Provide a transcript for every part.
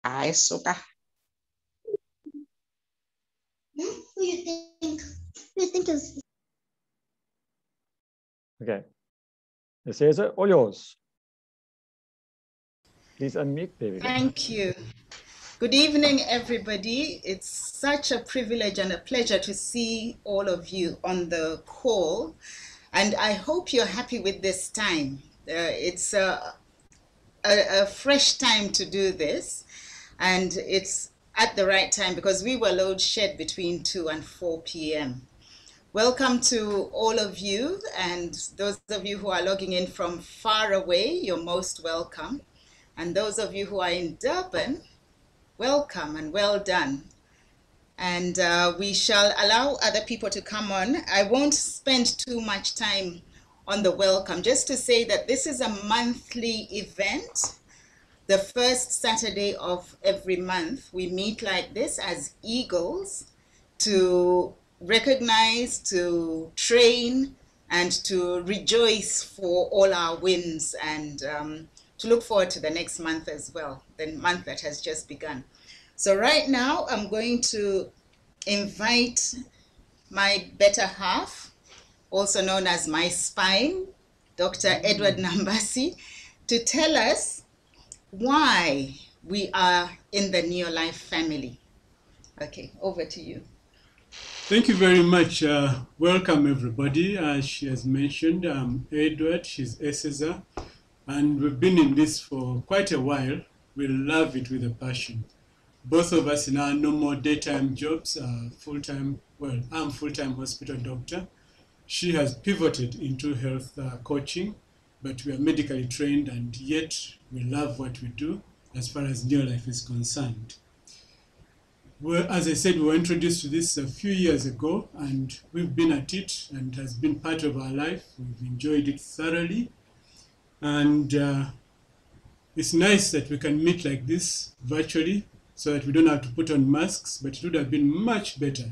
I suka. Who you think? Who you think is? Okay. Cesar, all yours. Please unmute. There we go. Thank you. Good evening, everybody. It's such a privilege and a pleasure to see all of you on the call. And I hope you're happy with this time. It's a fresh time to do this. And it's at the right time because we were load shed between 2 and 4 p.m. Welcome to all of you, and those of you who are logging in from far away, you're most welcome. And those of you who are in Durban, welcome and well done. And we shall allow other people to come on. I won't spend too much time on the welcome, just to say that this is a monthly event. The first Saturday of every month, we meet like this as eagles to recognize, to train, and to rejoice for all our wins, and to look forward to the next month as well, the month that has just begun. So right now, I'm going to invite my better half, also known as my spine, Dr. Edward Nambasi, to tell us why we are in the Neolife family. Okay, over to you. Thank you very much. Welcome, everybody. As she has mentioned, I'm Edward, she's Cesar, and we've been in this for quite a while. We love it with a passion. Both of us in our normal daytime jobs are full-time, well, I'm full-time hospital doctor. She has pivoted into health coaching, but we are medically trained, and yet we love what we do as far as Neolife is concerned. Well, as I said, we were introduced to this a few years ago, and we've been at it, and it has been part of our life. We've enjoyed it thoroughly, and it's nice that we can meet like this virtually so that we don't have to put on masks, but it would have been much better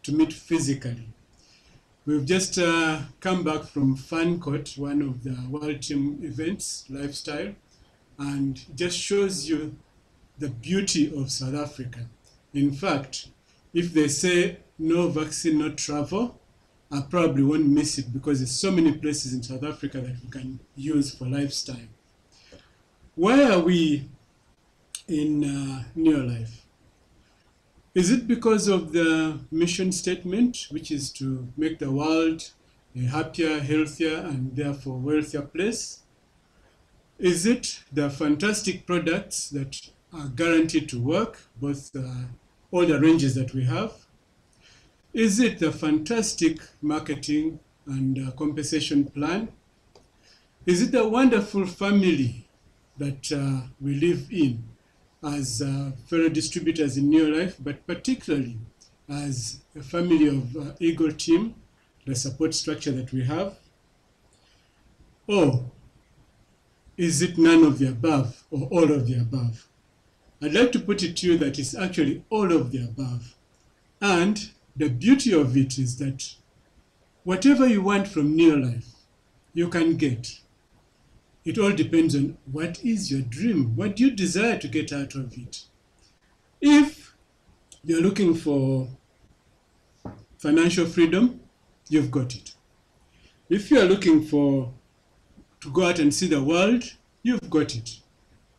to meet physically. We've just come back from FunCourt, one of the World Team events, Lifestyle, and it just shows you the beauty of South Africa. In fact, if they say no vaccine, no travel, I probably won't miss it because there's so many places in South Africa that we can use for lifestyle. Why are we in Neolife? Is it because of the mission statement, which is to make the world a happier, healthier, and therefore wealthier place? Is it the fantastic products that are guaranteed to work, both all the ranges that we have? Is it the fantastic marketing and compensation plan? Is it the wonderful family that we live in as fellow distributors in Neolife, but particularly as a family of Eagle Team, the support structure that we have? Or is it none of the above or all of the above? I'd like to put it to you that it's actually all of the above. And the beauty of it is that whatever you want from Neolife, you can get. It all depends on what is your dream. What do you desire to get out of it? If you're looking for financial freedom, you've got it. If you're looking to go out and see the world, you've got it.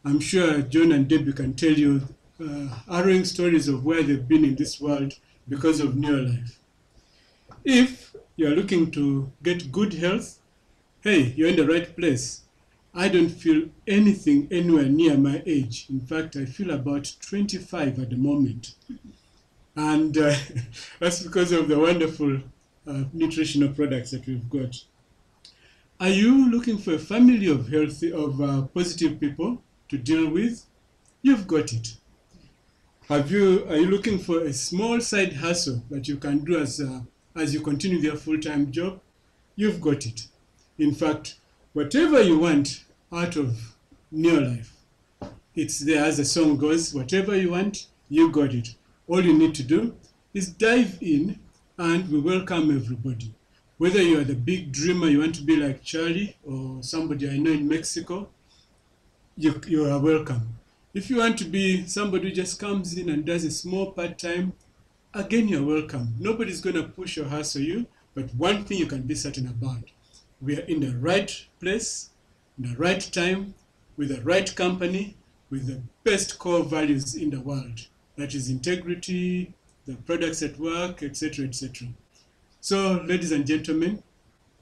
I'm sure John and Debbie can tell you harrowing stories of where they've been in this world because of Neolife. If you're looking to get good health, hey, you're in the right place. I don't feel anything anywhere near my age. In fact, I feel about 25 at the moment. And that's because of the wonderful nutritional products that we've got. Are you looking for a family of healthy, positive people to deal with? You've got it. Are you looking for a small side hustle that you can do as you continue your full-time job? You've got it. In fact, whatever you want out of Neolife, it's there. As the song goes, whatever you want, you got it. All you need to do is dive in, and we welcome everybody. Whether you are the big dreamer, you want to be like Charlie or somebody I know in Mexico, you are welcome. If you want to be somebody who just comes in and does a small part-time, again, you're welcome. Nobody's going to push or hustle you, but one thing you can be certain about, we are in the right place, in the right time, with the right company, with the best core values in the world. That is integrity, the products at work, etc., etc. So, ladies and gentlemen,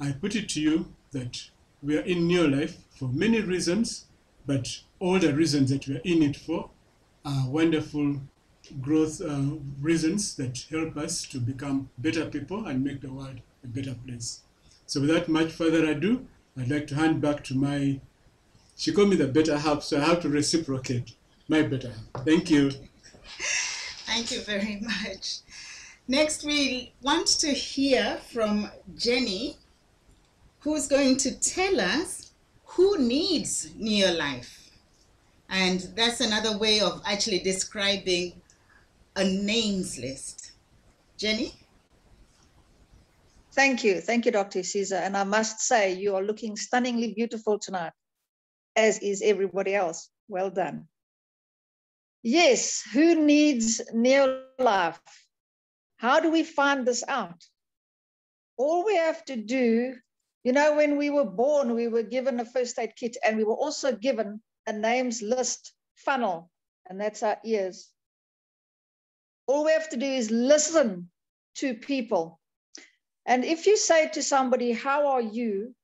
I put it to you that we are in Neolife for many reasons, but all the reasons that we are in it for are wonderful growth reasons that help us to become better people and make the world a better place. So without much further ado, I'd like to hand back to my, she called me the better half, so I have to reciprocate my better half. Thank you. Thank you very much. Next, we want to hear from Jenny, who's going to tell us who needs Neolife. And that's another way of actually describing a names list. Jenny? Thank you, Dr. Caesar. And I must say, you are looking stunningly beautiful tonight, as is everybody else. Well done. Yes, who needs Neolife? How do we find this out? All we have to do, you know, when we were born, we were given a first aid kit, and we were also given a names list funnel, and that's our ears. All we have to do is listen to people. And if you say to somebody, how are you?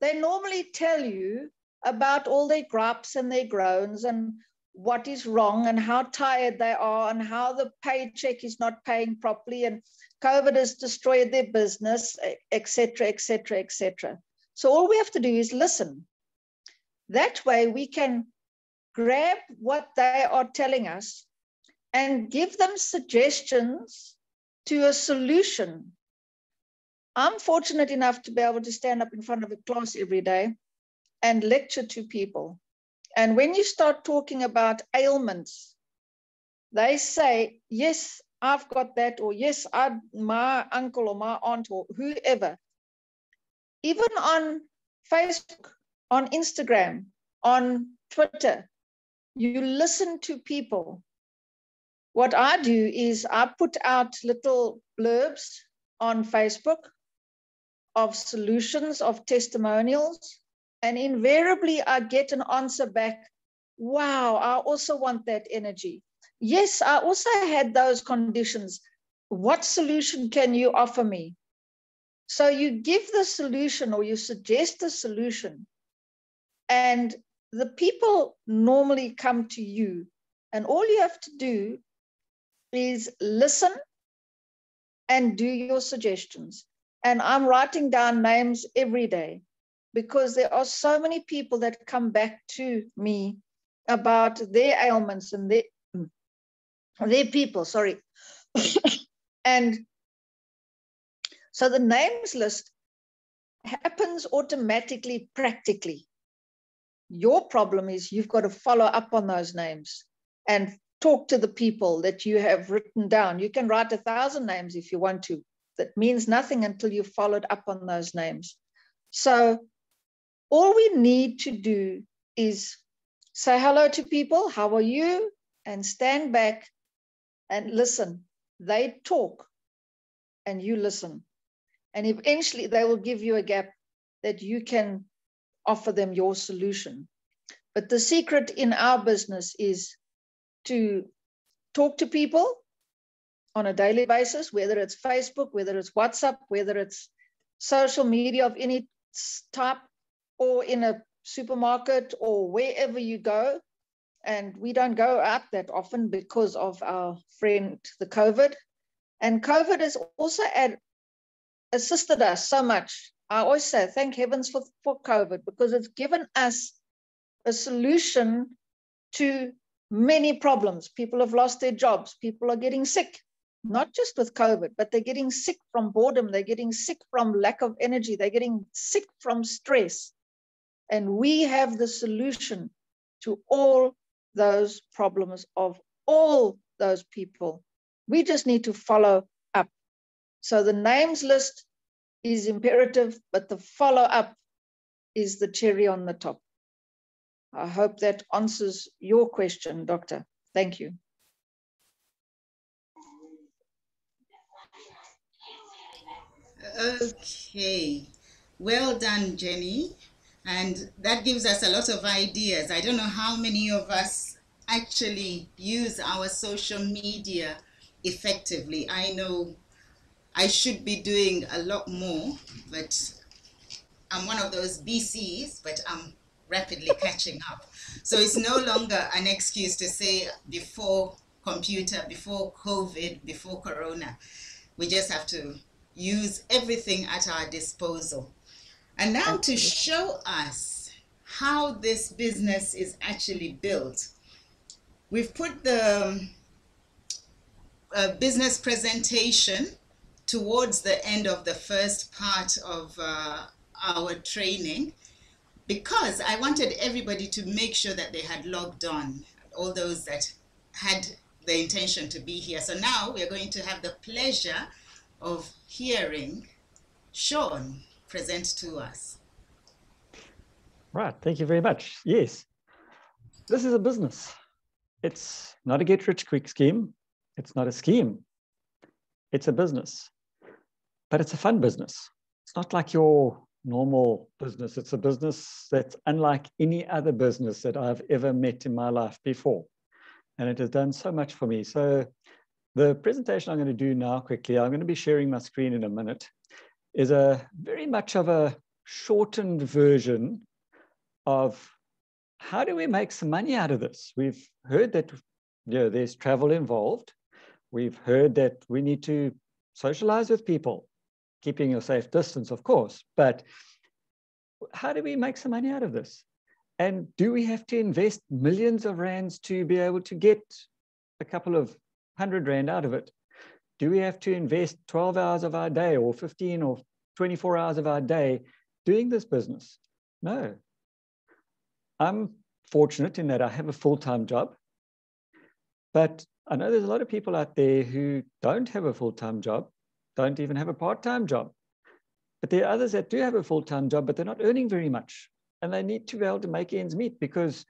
They normally tell you about all their gripes and their groans and what is wrong and how tired they are and how the paycheck is not paying properly and COVID has destroyed their business, etc., etc., etc. So all we have to do is listen. That way we can grab what they are telling us and give them suggestions to a solution. I'm fortunate enough to be able to stand up in front of a class every day and lecture to people. And when you start talking about ailments, they say, yes, I've got that, or yes, my uncle or my aunt or whoever. Even on Facebook, on Instagram, on Twitter, you listen to people. What I do is I put out little blurbs on Facebook of solutions, of testimonials, and invariably I get an answer back, wow, I also want that energy. Yes, I also had those conditions. What solution can you offer me? So you give the solution or you suggest a solution, and the people normally come to you, and all you have to do is listen and do your suggestions. And I'm writing down names every day because there are so many people that come back to me about their ailments and their people, sorry. And so the names list happens automatically, practically. Your problem is you've got to follow up on those names and talk to the people that you have written down. You can write 1,000 names if you want to. That means nothing until you've followed up on those names. So all we need to do is say hello to people, how are you? And stand back and listen. They talk and you listen. And eventually they will give you a gap that you can offer them your solution. But the secret in our business is to talk to people on a daily basis, whether it's Facebook, whether it's WhatsApp, whether it's social media of any type, or in a supermarket or wherever you go. And we don't go out that often because of our friend, the COVID. And COVID has also assisted us so much. I always say, thank heavens for COVID, because it's given us a solution to many problems. People have lost their jobs. People are getting sick, not just with COVID, but they're getting sick from boredom. They're getting sick from lack of energy. They're getting sick from stress. And we have the solution to all those problems of all those people. We just need to follow up. So the names list is imperative, but the follow up is the cherry on the top. I hope that answers your question, Doctor. Thank you. Okay, well done, Jenny. And that gives us a lot of ideas. I don't know how many of us actually use our social media effectively. I know I should be doing a lot more, but I'm one of those BCs, but I'm rapidly catching up. So it's no longer an excuse to say before computer, before COVID, before Corona. We just have to use everything at our disposal. And now to show us how this business is actually built, we've put the business presentation towards the end of the first part of our training, because I wanted everybody to make sure that they had logged on, all those that had the intention to be here. So now we're going to have the pleasure of hearing Sean present to us. Right, thank you very much. Yes, this is a business. It's not a get-rich-quick scheme. It's not a scheme. It's a business, but it's a fun business. It's not like your normal business. It's a business that's unlike any other business that I've ever met in my life before. And it has done so much for me. So the presentation I'm going to do now quickly, I'm going to be sharing my screen in a minute, is a very much of a shortened version of how do we make some money out of this? We've heard that there's travel involved. We've heard that we need to socialize with people, keeping a safe distance, of course. But how do we make some money out of this? And do we have to invest millions of rands to be able to get a couple of 100 rand out of it? Do we have to invest 12 hours of our day or 15 or 24 hours of our day doing this business? No. I'm fortunate in that I have a full-time job, but I know there's a lot of people out there who don't have a full-time job, don't even have a part-time job. But there are others that do have a full-time job, but they're not earning very much. And they need to be able to make ends meet, because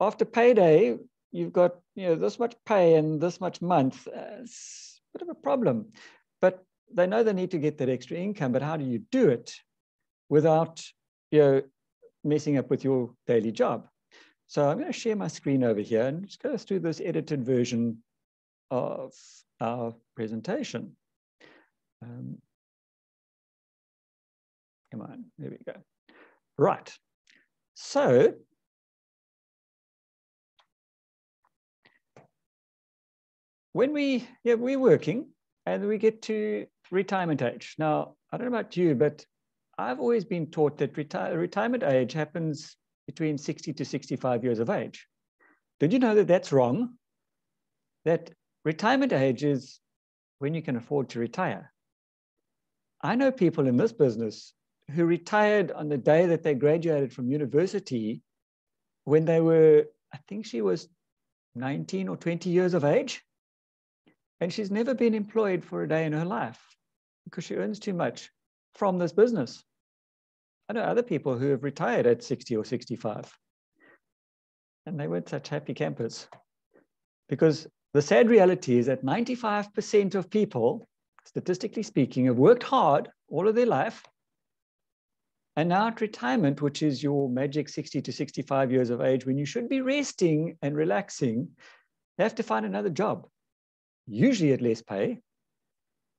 after payday, you've got this much pay and this much month. It's a bit of a problem. But they know they need to get that extra income. But how do you do it without messing up with your daily job? So I'm going to share my screen over here and just go through this edited version of our presentation. Come on, there we go. Right. So when we're working and we get to retirement age. Now, I don't know about you, but I've always been taught that retirement age happens between 60 to 65 years of age. Did you know that that's wrong? That retirement age is when you can afford to retire. I know people in this business who retired on the day that they graduated from university when they were, I think she was 19 or 20 years of age. And she's never been employed for a day in her life because she earns too much from this business. I know other people who have retired at 60 or 65, and they weren't such happy campers, because the sad reality is that 95% of people, statistically speaking, have worked hard all of their life, and now at retirement, which is your magic 60 to 65 years of age, when you should be resting and relaxing, they have to find another job, usually at less pay.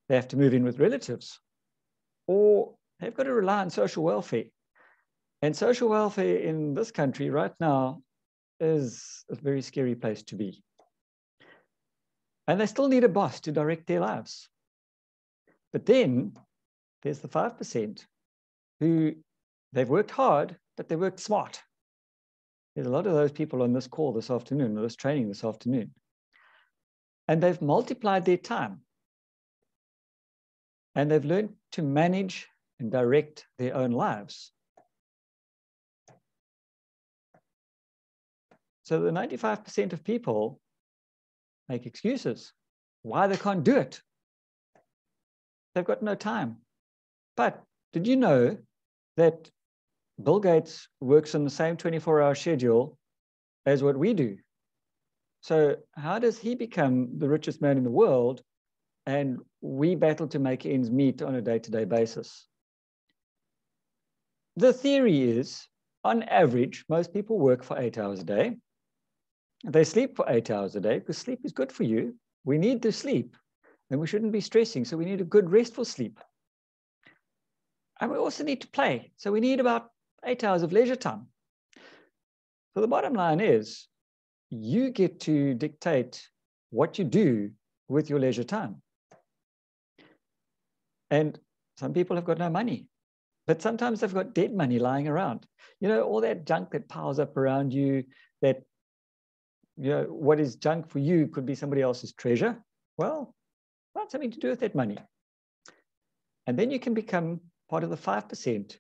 They have to move in with relatives, or they've got to rely on social welfare. And social welfare in this country right now is a very scary place to be. And they still need a boss to direct their lives. But then there's the 5% who they've worked hard, but they worked smart. There's a lot of those people on this call this afternoon, or this training this afternoon. And they've multiplied their time. And they've learned to manage and direct their own lives. So the 95% of people make excuses why they can't do it. They've got no time. But did you know that Bill Gates works on the same 24-hour schedule as what we do. So how does he become the richest man in the world and we battle to make ends meet on a day-to-day basis? The theory is, on average, most people work for 8 hours a day. They sleep for 8 hours a day because sleep is good for you. We need to sleep and we shouldn't be stressing. So we need a good restful sleep. And we also need to play. So we need about 8 hours of leisure time. So the bottom line is, you get to dictate what you do with your leisure time. And some people have got no money, but sometimes they've got dead money lying around. You know, all that junk that piles up around you, that, you know, what is junk for you could be somebody else's treasure. Well, find something to do with that money. And then you can become part of the 5%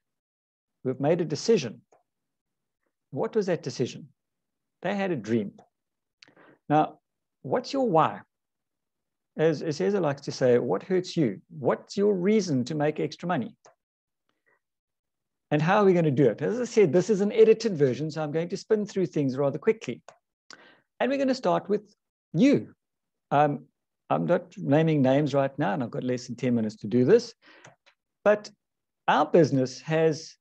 who have made a decision. What was that decision? They had a dream. Now, what's your why? As Cesar likes to say, what hurts you? What's your reason to make extra money? And how are we going to do it? As I said, this is an edited version, so I'm going to spin through things rather quickly. And we're going to start with you. I'm not naming names right now, and I've got less than 10 minutes to do this. But our business has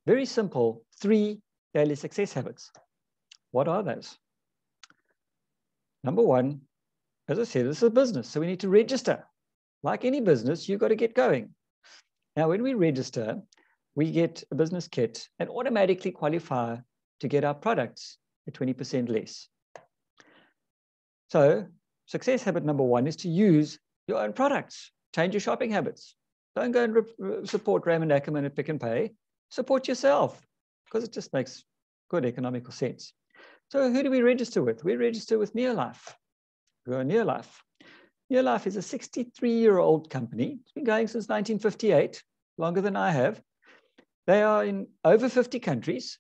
very simple 3 daily success habits. What are those? Number 1, as I said, this is a business, so we need to register. Like any business, you've got to get going. Now, when we register, we get a business kit and automatically qualify to get our products at 20% less. So success habit number 1 is to use your own products. Change your shopping habits. Don't go and support Raymond Ackerman at Pick and Pay. Support yourself, because it just makes good economical sense. So who do we register with? We register with Neolife. We are Neolife. Neolife is a 63-year-old company. It's been going since 1958, longer than I have. They are in over 50 countries,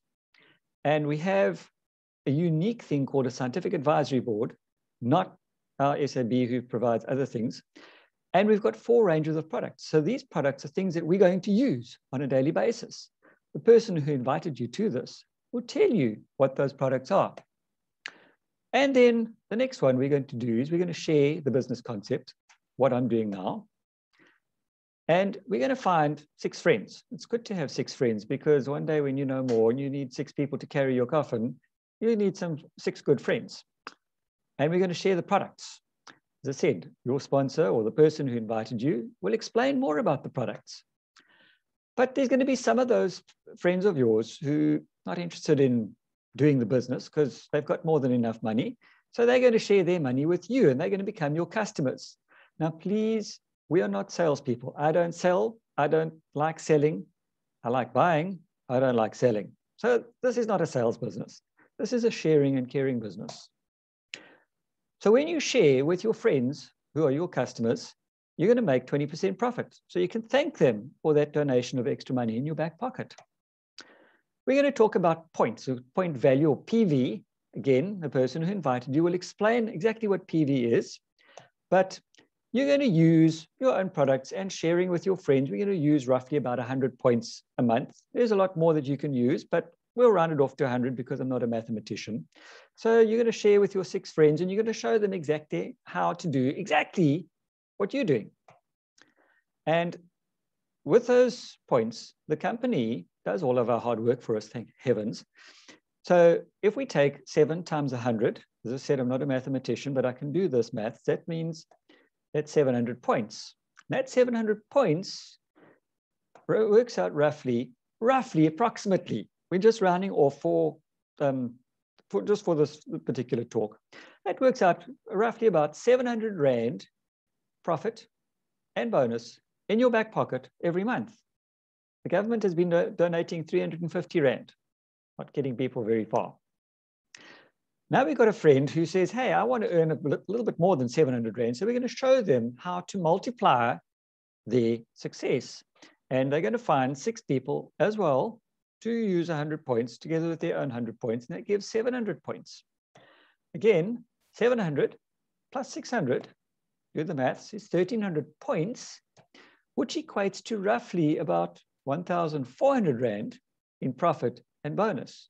and we have a unique thing called a scientific advisory board, not our SAB who provides other things. And we've got 4 ranges of products. So these products are things that we're going to use on a daily basis. The person who invited you to this will tell you what those products are. And then the next one we're going to do is we're going to share the business concept, what I'm doing now. And we're going to find 6 friends. It's good to have 6 friends, because one day when you know more and you need 6 people to carry your coffin, you need 6 good friends. And we're going to share the products. As I said, your sponsor or the person who invited you will explain more about the products. But there's going to be some of those friends of yours who are not interested in doing the business because they've got more than enough money. So they're going to share their money with you and they're going to become your customers. Now, please, we are not salespeople. I don't sell. I don't like selling. I like buying. I don't like selling. So this is not a sales business. This is a sharing and caring business. So when you share with your friends who are your customers, you're going to make 20% profit. So you can thank them for that donation of extra money in your back pocket. We're going to talk about points, so point value or PV. Again, the person who invited you will explain exactly what PV is, but you're going to use your own products and sharing with your friends. We're going to use roughly about 100 points a month. There's a lot more that you can use, but we'll round it off to 100 because I'm not a mathematician. So you're going to share with your 6 friends and you're going to show them exactly how to do exactly what you're doing. And with those points, the company does all of our hard work for us, thank heavens. So if we take 7 times 100, as I said, I'm not a mathematician, but I can do this math. That means that's 700 points. That 700 points works out roughly, approximately. We're just rounding off for this particular talk. That works out roughly about 700 Rand profit and bonus in your back pocket every month. The government has been donating 350 Rand, not getting people very far. Now we've got a friend who says, hey, I want to earn a little bit more than 700 Rand. So we're going to show them how to multiply their success. And they're going to find 6 people as well to use 100 points together with their own 100 points. And that gives 700 points. Again, 700 plus 600, do the maths, is 1,300 points, which equates to roughly about 1,400 Rand in profit and bonus.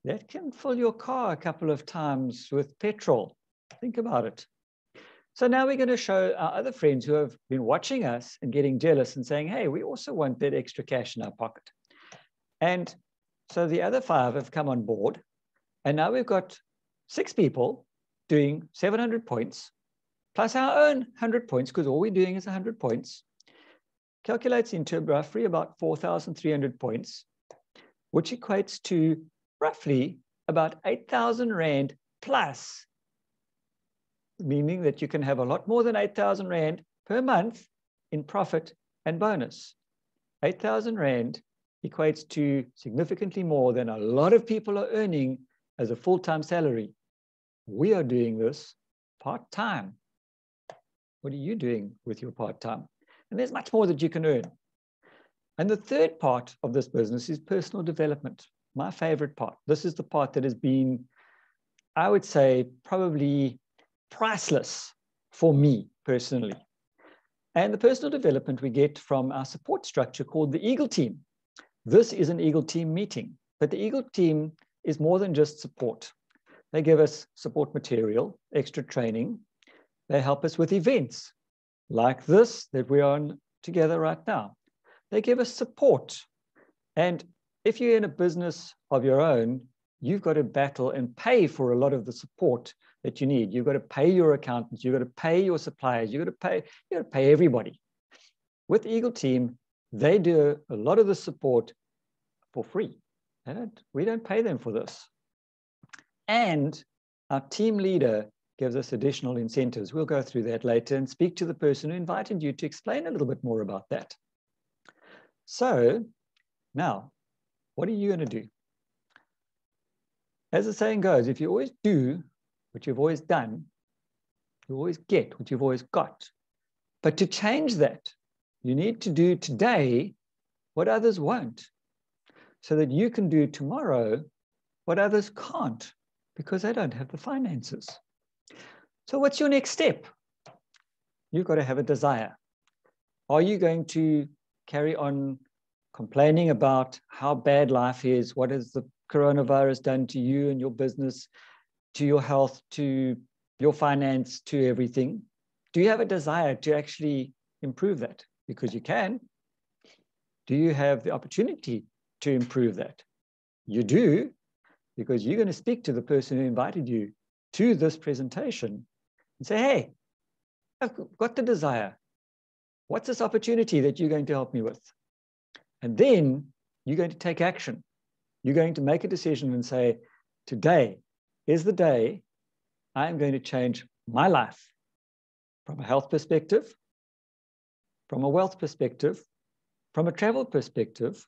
That can fill your car a couple of times with petrol. Think about it. So now we're going to show our other friends who have been watching us and getting jealous and saying, hey, we also want that extra cash in our pocket. And so the other 5 have come on board. And now we've got 6 people doing 700 points, plus our own 100 points, because all we're doing is 100 points. Calculates into roughly about 4,300 points, which equates to roughly about 8,000 Rand plus, meaning that you can have a lot more than 8,000 Rand per month in profit and bonus. 8,000 Rand equates to significantly more than a lot of people are earning as a full-time salary. We are doing this part-time. What are you doing with your part-time? And there's much more that you can earn. And the third part of this business is personal development. My favorite part. This is the part that has been, I would say, probably priceless for me personally. And the personal development we get from our support structure called the Eagle Team. This is an Eagle Team meeting, but the Eagle Team is more than just support. They give us support material, extra training. They help us with events like this that we're on together right now. They give us support. And if you're in a business of your own, you've got to battle and pay for a lot of the support that you need. You've got to pay your accountants, you've got to pay your suppliers, you've got to pay everybody. With Eagle Team, they do a lot of the support for free. We don't pay them for this. And our team leader gives us additional incentives. We'll go through that later and speak to the person who invited you to explain a little bit more about that. So now, what are you going to do? As the saying goes, if you always do what you've always done, you always get what you've always got. But to change that, you need to do today what others won't, so that you can do tomorrow what others can't, because they don't have the finances. So what's your next step? You've got to have a desire. Are you going to carry on complaining about how bad life is? What has the coronavirus done to you and your business, to your health, to your finance, to everything? Do you have a desire to actually improve that? Because you can. Do you have the opportunity to improve that? You do, because you're going to speak to the person who invited you to this presentation and say, hey, I've got the desire. What's this opportunity that you're going to help me with? And then you're going to take action. You're going to make a decision and say, today is the day I'm going to change my life from a health perspective, from a wealth perspective, from a travel perspective,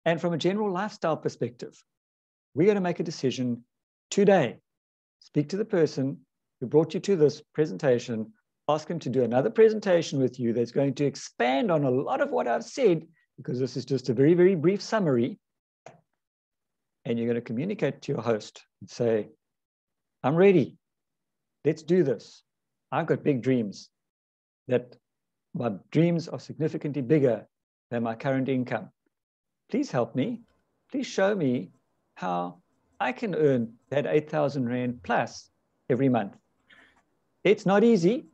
and from a general lifestyle perspective. We're going to make a decision today. Speak to the person who brought you to this presentation, ask him to do another presentation with you that's going to expand on a lot of what I've said, because this is just a very, very brief summary. And you're going to communicate to your host and say, I'm ready. Let's do this. I've got big dreams. That my dreams are significantly bigger than my current income. Please help me. Please show me how I can earn that 8,000 Rand plus every month. It's not easy.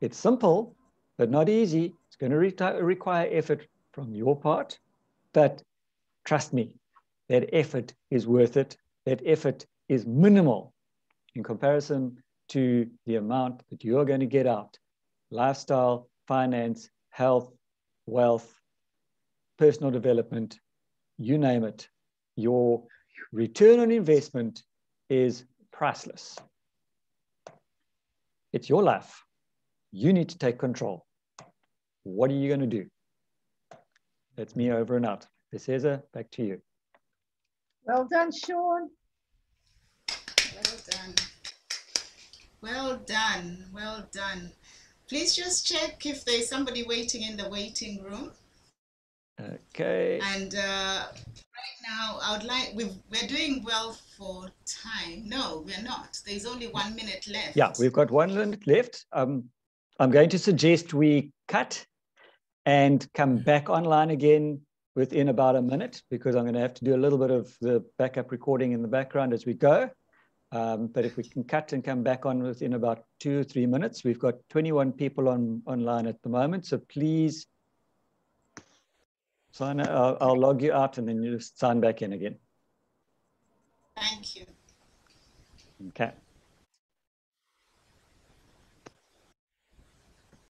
It's simple, but not easy. It's going to require effort from your part, but trust me, that effort is worth it. That effort is minimal in comparison to the amount that you are going to get out. Lifestyle, finance, health, wealth, personal development, you name it. Your return on investment is priceless. It's your life. You need to take control. What are you going to do? That's me over and out. Cesar, back to you. Well done, Sean. Well done. Well done. Well done. Please just check if there's somebody waiting in the waiting room. Okay. And right now, I would like, we're doing well for time. No, we're not. There's only 1 minute left. Yeah, we've got 1 minute left. I'm going to suggest we cut and come back online again within about a minute, because I'm going to have to do a little bit of the backup recording in the background as we go. But if we can cut and come back on within about 2 or 3 minutes, we've got 21 people online at the moment. So please sign. I'll log you out and then you just sign back in again. Thank you. Okay.